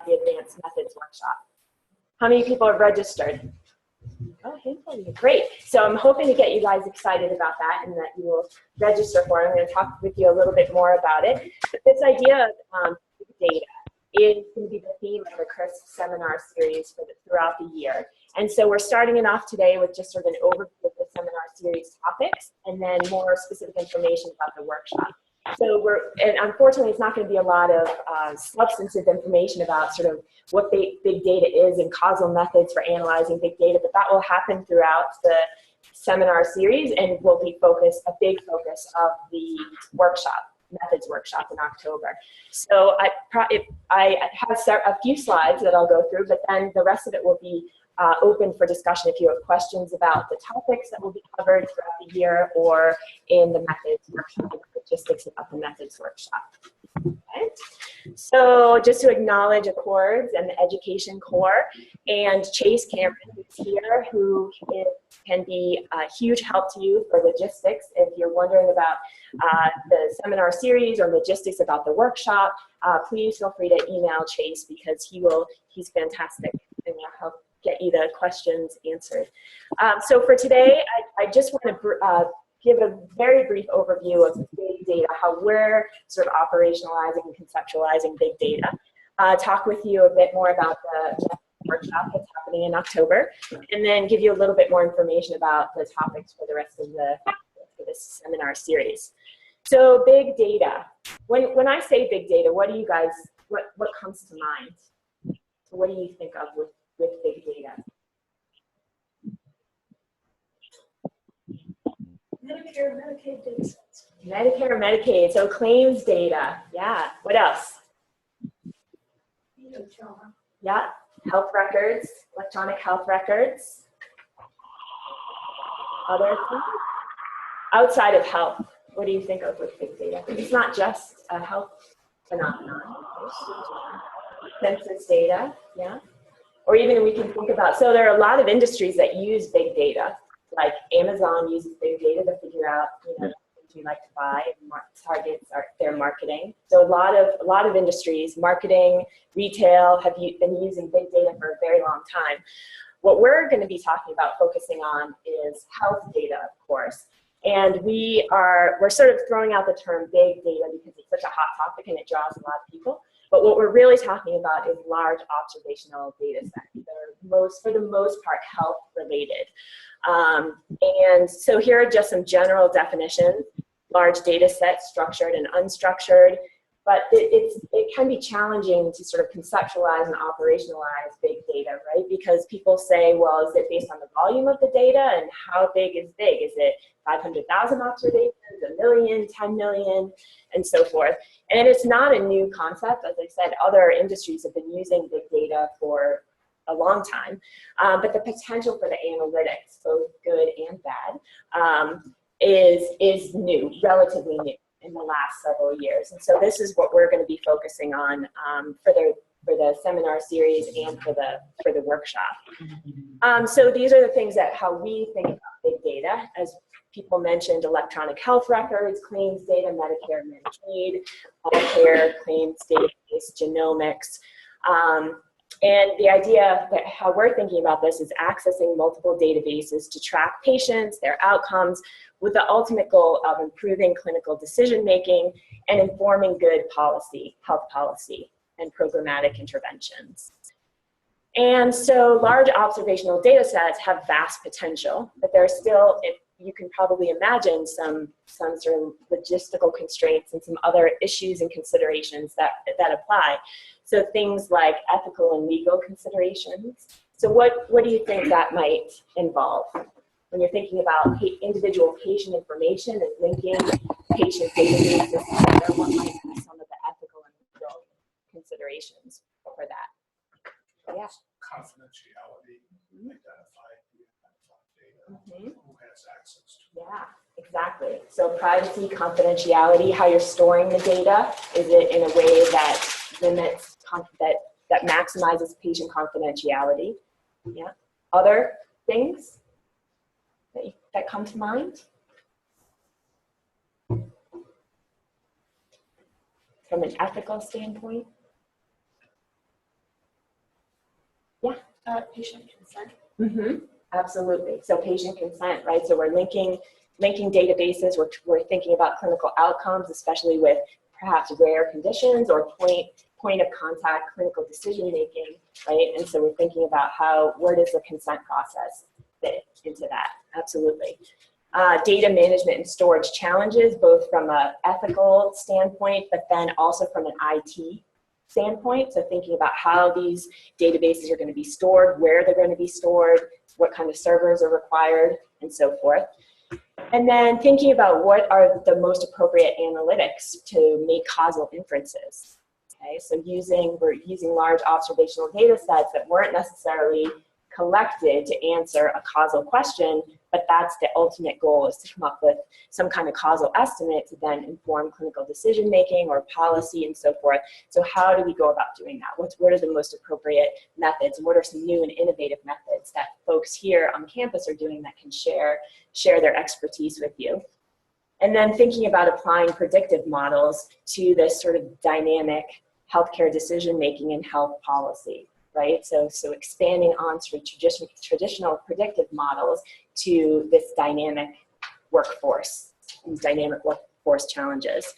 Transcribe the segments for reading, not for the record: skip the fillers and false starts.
the Advanced Methods Workshop. How many people have registered? Oh, handful of you. Great. So I'm hoping to get you guys excited about that and that you will register for it. I'm going to talk with you a little bit more about it. But this idea of big data is going to be the theme of the CRISP seminar series throughout the year. And so we're starting it off today with just sort of an overview of the seminar series topics and then more specific information about the workshop. So and unfortunately, it's not going to be a lot of substantive information about sort of what big data is and causal methods for analyzing big data, but that will happen throughout the seminar series and will be a big focus of the workshop, methods workshop in October. So I have a few slides that I'll go through, but then the rest of it will be open for discussion if you have questions about the topics that will be covered throughout the year or in the methods workshop, logistics about the methods workshop. Okay. So just to acknowledge Accords and the Education Corps and Chase Cameron, who's here, who can be a huge help to you for logistics. If you're wondering about the seminar series or logistics about the workshop, please feel free to email Chase because he's fantastic and will help get you the questions answered. So for today, I just want to give a very brief overview of big data, how we're sort of operationalizing and conceptualizing big data. Talk with you a bit more about the workshop that's happening in October, and then give you a little bit more information about the topics for the rest of this seminar series. So big data. When I say big data, what do you guys, what comes to mind? So what do you think of with big data? Medicare, Medicaid data sets. Medicare, Medicaid, so claims data. Yeah, what else? Yeah, health records, electronic health records. Other things? Outside of health, what do you think of with big data? It's not just a health phenomenon. Census data, yeah. Or even we can think about, so there are a lot of industries that use big data, like Amazon uses big data to figure out, what you like to buy, targets their marketing. So a lot of industries, marketing, retail, have been using big data for a very long time. What we're going to be talking about, focusing on, is health data, of course. And we're sort of throwing out the term big data because it's such a hot topic and it draws a lot of people. But what we're really talking about is large observational data sets. They're for the most part, health related. And so here are just some general definitions. Large data sets, structured and unstructured. But it can be challenging to sort of conceptualize and operationalize big data, right? Because people say, well, is it based on the volume of the data, and how big is big? Is it 500,000 observations, 1 million, 10 million, and so forth? And it's not a new concept. As I said, other industries have been using big data for a long time, but the potential for the analytics, both good and bad, is new, relatively new in the last several years. And so this is what we're going to be focusing on for the seminar series and for the workshop. So these are the things how we think about big data. As people mentioned, electronic health records, claims data, Medicare, Medicaid, Medicare, claims database, genomics. And the idea that how we're thinking about this is accessing multiple databases to track patients, their outcomes, with the ultimate goal of improving clinical decision-making and informing good policy, health policy, and programmatic interventions. And so large observational data sets have vast potential, but there are still, you can probably imagine, some sort of logistical constraints and some other issues and considerations that apply. So things like ethical and legal considerations. So what do you think that might involve? When you're thinking about individual patient information and linking patient databases together, what might be some of the ethical and legal considerations for that? Yeah. Confidentiality, identifying data, who has access to it. Yeah, exactly. So privacy, confidentiality, how you're storing the data. Is it in a way that limits, that maximizes patient confidentiality? Yeah. Other things that come to mind? From an ethical standpoint? Patient consent. Absolutely. So patient consent, right? So we're linking databases. We're thinking about clinical outcomes, especially with perhaps rare conditions or point of contact clinical decision making, right? And so we're thinking about where does the consent process fit into that? Absolutely. Data management and storage challenges, both from an ethical standpoint, but then also from an IT standpoint. So thinking about how these databases are going to be stored, where they're going to be stored, what kind of servers are required, and so forth. And then thinking about what are the most appropriate analytics to make causal inferences. Okay, so we're using large observational data sets that weren't necessarily collected to answer a causal question, but that's the ultimate goal, is to come up with some kind of causal estimate to then inform clinical decision making or policy and so forth. So how do we go about doing that? What are the most appropriate methods, and what are some new and innovative methods that folks here on campus are doing that can share their expertise with you? And then thinking about applying predictive models to this sort of dynamic healthcare decision making and health policy. Right, so expanding on sort of traditional predictive models to this dynamic workforce, these dynamic workforce challenges,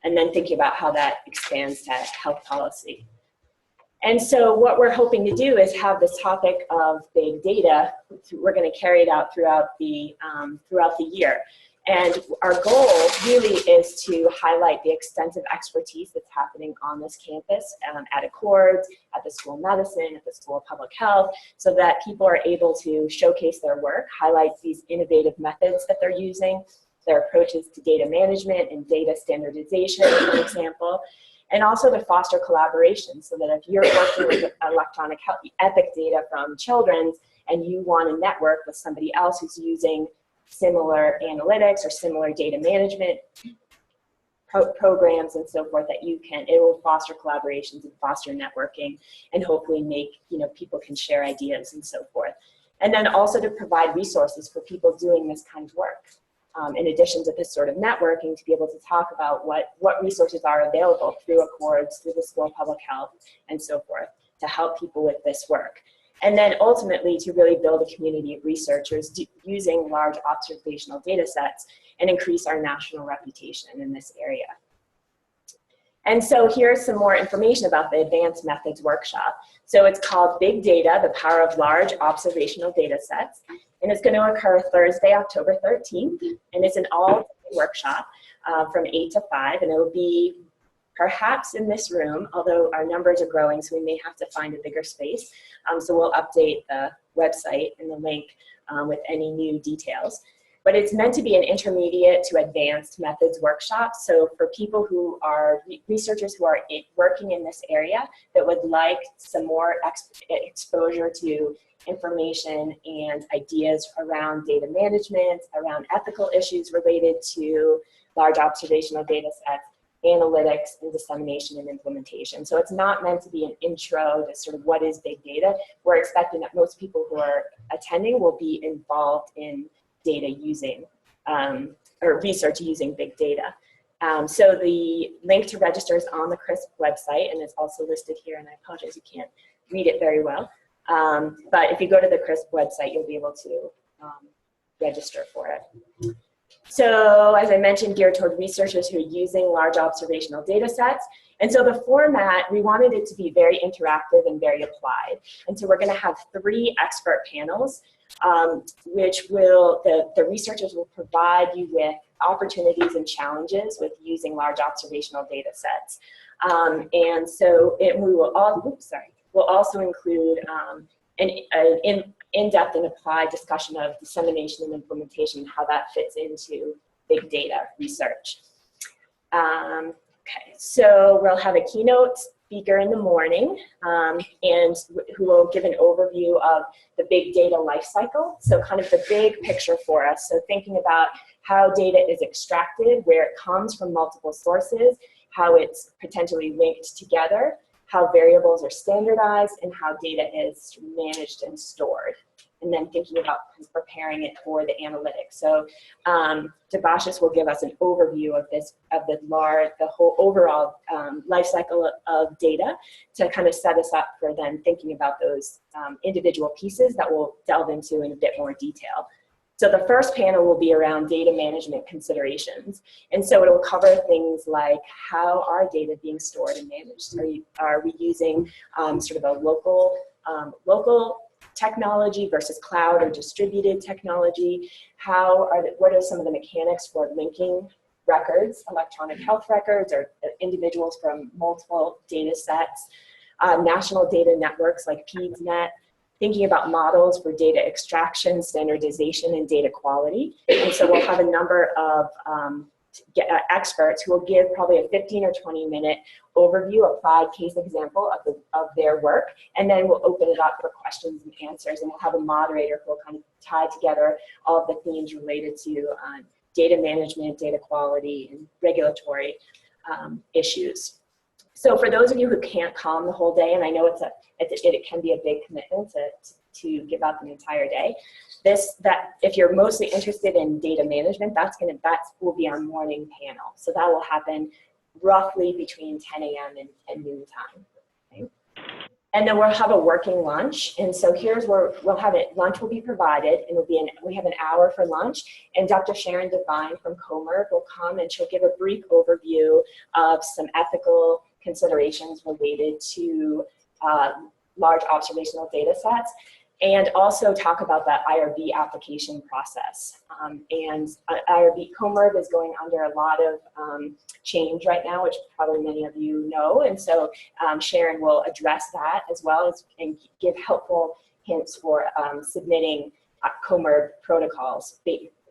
and then thinking about how that expands to health policy. And so what we're hoping to do is have this topic of big data. We're going to carry it out throughout the year. And our goal really is to highlight the extensive expertise that's happening on this campus, at Accord, at the School of Medicine, at the School of Public Health, so that people are able to showcase their work, highlight these innovative methods that they're using, their approaches to data management and data standardization, for example, and also to foster collaboration, so that if you're working with electronic health epic data from children's and you want to network with somebody else who's using similar analytics or similar data management programs and so forth, that it will foster collaborations and foster networking, and hopefully make, people can share ideas and so forth. And then also to provide resources for people doing this kind of work. In addition to this sort of networking, to be able to talk about what resources are available through Accords, through the School of Public Health, and so forth, to help people with this work. And then ultimately to really build a community of researchers using large observational data sets and increase our national reputation in this area. And so here's some more information about the Advanced Methods Workshop. So it's called Big Data, the Power of Large Observational Data Sets. And it's going to occur Thursday, October 13th. And it's an all-day workshop from 8 to 5. And it will be perhaps in this room, although our numbers are growing, so we may have to find a bigger space. So we'll update the website and the link with any new details. But it's meant to be an intermediate to advanced methods workshop. So for people who are researchers who are working in this area that would like some more exposure to information and ideas around data management, around ethical issues related to large observational data sets, analytics, and dissemination and implementation. So it's not meant to be an intro to sort of what is big data. We're expecting that most people who are attending will be involved in data using, or research using big data. So the link to register is on the CRISP website, and it's also listed here, and I apologize you can't read it very well. But if you go to the CRISP website, you'll be able to register for it. So as I mentioned, geared toward researchers who are using large observational data sets. And so the format, we wanted it to be very interactive and very applied. And so we're going to have 3 expert panels, which the researchers will provide you with opportunities and challenges with using large observational data sets. And so we'll also include an in-depth and applied discussion of dissemination and implementation, how that fits into big data research. Okay, so we'll have a keynote speaker in the morning, and who will give an overview of the big data lifecycle. So kind of the big picture for us. So thinking about how data is extracted, where it comes from multiple sources, how it's potentially linked together, how variables are standardized, and how data is managed and stored. and then thinking about preparing it for the analytics. So Debashis will give us an overview of the whole overall life cycle of data to kind of set us up for then thinking about those individual pieces that we'll delve into in a bit more detail. So the first panel will be around data management considerations. And so it will cover things like how are data being stored and managed? Are we using sort of a local technology versus cloud or distributed technology? What are some of the mechanics for linking records, electronic health records, or individuals from multiple data sets, national data networks like PedsNet, thinking about models for data extraction, standardization, and data quality. And so we'll have a number of experts who will give probably a 15 or 20-minute overview, applied case example of their work, and then we'll open it up for questions and answers, and we'll have a moderator who will kind of tie together all of the themes related to data management, data quality, and regulatory issues. So for those of you who can't come the whole day, and I know it can be a big commitment to give out the entire day, if you're mostly interested in data management, that will be our morning panel. So that will happen roughly between 10 a.m. and noon time. Okay? And then we'll have a working lunch. And so here's where we'll have it. Lunch will be provided, and we have an hour for lunch. And Dr. Sharon Devine from COMERB will come, and she'll give a brief overview of some ethical considerations related to large observational data sets, and also talk about that IRB application process. And COMERB is going under a lot of change right now, which probably many of you know, and so Sharon will address that as well as and give helpful hints for submitting COMERB protocols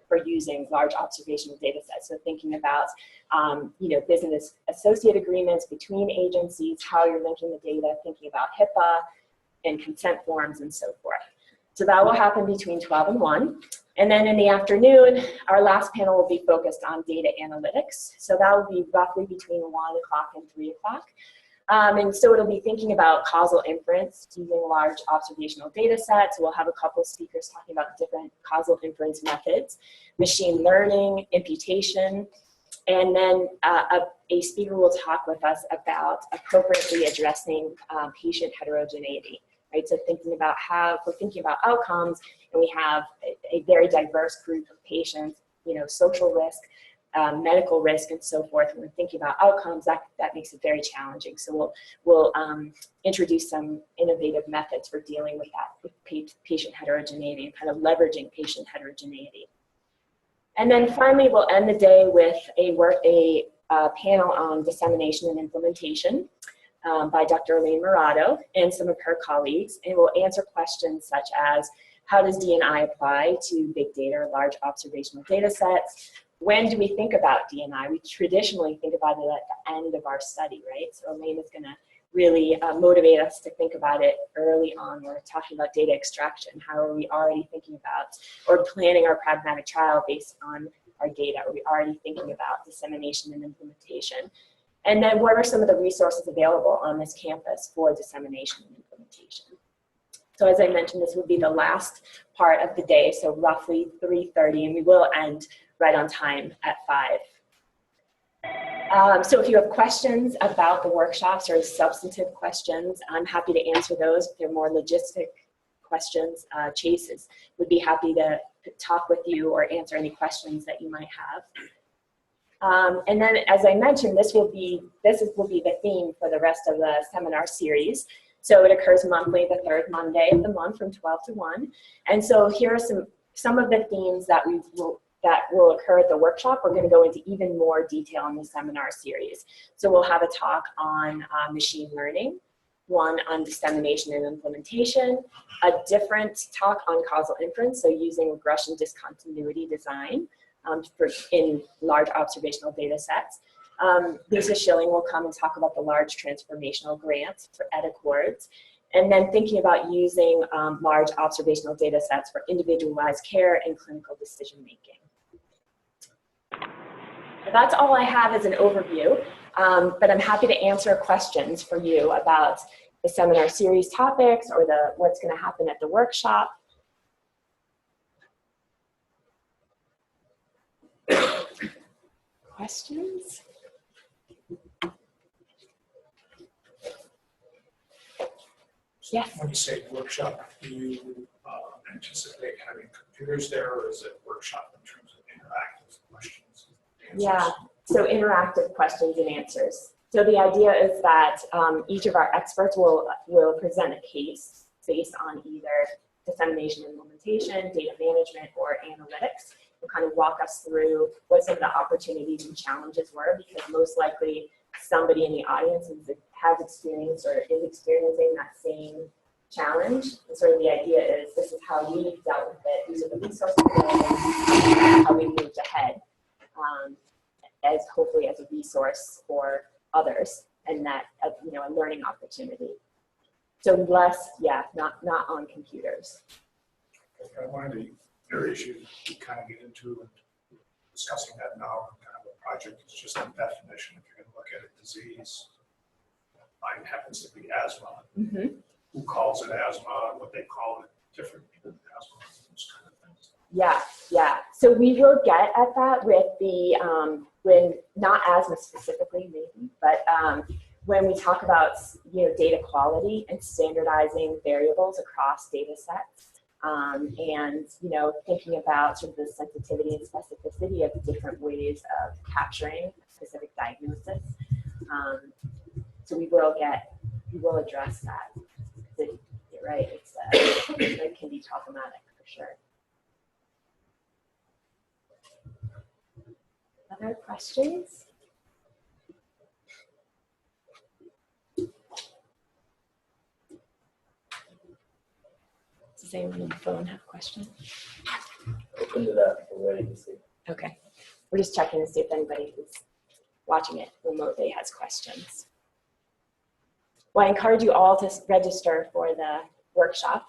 for using large observational data sets. So thinking about business associate agreements between agencies, how you're linking the data, thinking about HIPAA and consent forms and so forth. So that will happen between 12 and 1. And then in the afternoon, our last panel will be focused on data analytics. So that will be roughly between 1 o'clock and 3 o'clock. And so it'll be thinking about causal inference using large observational data sets. We'll have a couple of speakers talking about different causal inference methods, machine learning, imputation, and then a speaker will talk with us about appropriately addressing patient heterogeneity. Right, so thinking about how we're thinking about outcomes, and we have a very diverse group of patients, social risk, medical risk, and so forth. When we're thinking about outcomes, that makes it very challenging. So we'll introduce some innovative methods for dealing with that, with patient heterogeneity, and kind of leveraging patient heterogeneity. And then finally, we'll end the day with a panel on dissemination and implementation. By Dr. Elaine Murado and some of her colleagues, and we'll answer questions such as, how does D&I apply to big data or large observational data sets? When do we think about D&I? We traditionally think about it at the end of our study, right? So Elaine is going to really motivate us to think about it early on. We're talking about data extraction. How are we already thinking about or planning our pragmatic trial based on our data? Are we already thinking about dissemination and implementation? And then what are some of the resources available on this campus for dissemination and implementation? So as I mentioned, this would be the last part of the day, so roughly 3:30, and we will end right on time at 5. So if you have questions about the workshops or substantive questions, I'm happy to answer those. If they're more logistic questions, Chase would be happy to talk with you or answer any questions that you might have. And then, as I mentioned, this will be the theme for the rest of the seminar series. So it occurs monthly, the third Monday of the month from 12 to 1. And so here are some of the themes that will occur at the workshop. We're going to go into even more detail in the seminar series. So we'll have a talk on machine learning, one on dissemination and implementation, a different talk on causal inference, so using regression discontinuity design, in large observational data sets. Lisa Schilling will come and talk about the large transformational grants for EdAccords, and then thinking about using large observational data sets for individualized care and clinical decision making. That's all I have as an overview, but I'm happy to answer questions for you about the seminar series topics or what's going to happen at the workshop. questions? Yes. When you say workshop, do you anticipate having computers there, or is it workshop in terms of interactive questions? Answers? Yeah, so interactive questions and answers. So the idea is that each of our experts will present a case based on either dissemination and implementation, data management, or analytics, and kind of walk us through what some of the opportunities and challenges were, because most likely somebody in the audience has experienced or is experiencing that same challenge. And sort of the idea is, this is how we dealt with it. These are the resources available, how we moved ahead, as hopefully as a resource for others, and that you know, a learning opportunity. So less, yeah, not on computers. One of the areas you kind of get into and discussing that now, kind of a project is just a definition. If you're going to look at a disease, mine happens to be asthma. Mm-hmm. Who calls it asthma? What they call it different than asthma? Those kind of things. Yeah, yeah. So we will get at that with the when not asthma specifically, maybe, but when we talk about, you know, data quality and standardizing variables across data sets, and, you know, thinking about sort of the sensitivity and specificity of the different ways of capturing a specific diagnosis. So we will address that. You're right, it can be problematic for sure. Other questions? Does anyone on the phone have a question? Open to that. We're ready to see. Okay. We're just checking to see if anybody who's watching it remotely has questions. Well, I encourage you all to register for the workshop.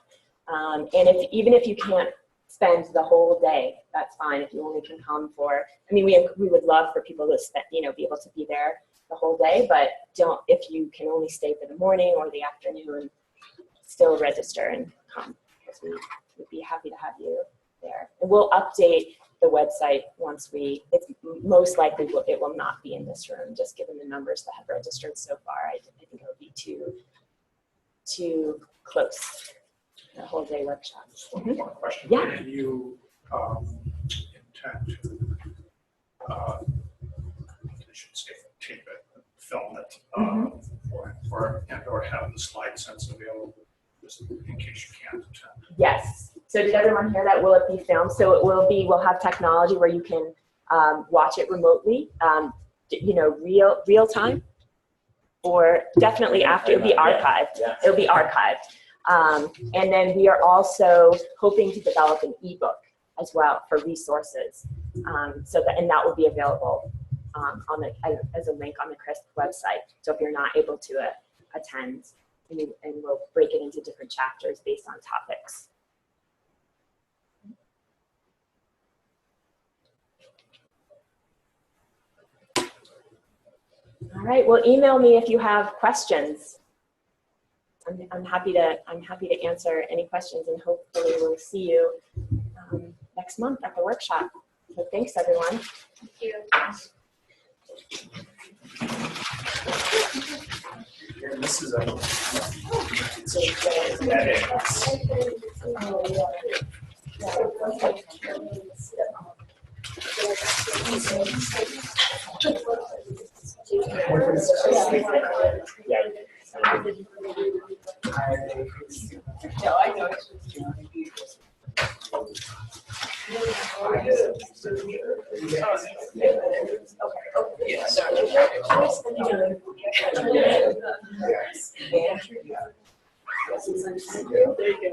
And even if you can't spend the whole day, that's fine. If you only can come for, I mean, we would love for people to spend, you know, be able to be there the whole day, but if you can only stay for the morning or the afternoon, still register and come, because we would be happy to have you there. And we'll update the website once it's most likely it will not be in this room, just given the numbers that have registered so far. I think it would be too close. The whole day workshop. One more question. Yeah. Do you intend to, I should say, tape it, film it, or have the slide sets available just in case you can't attend? Yes. So did everyone hear that? Will it be filmed? So it will be. We'll have technology where you can watch it remotely. You know, real time, or definitely after. It'll be archived. Yeah. It'll be archived. And then we are also hoping to develop an ebook as well for resources. And that will be available as a link on the CRISP website. So if you're not able to attend, and we'll break it into different chapters based on topics. All right. Well, email me if you have questions. I'm happy to answer any questions, and hopefully we'll see you next month at the workshop. So thanks, everyone. Thank you. And this is a. No, I know. Yeah, sorry. There you go.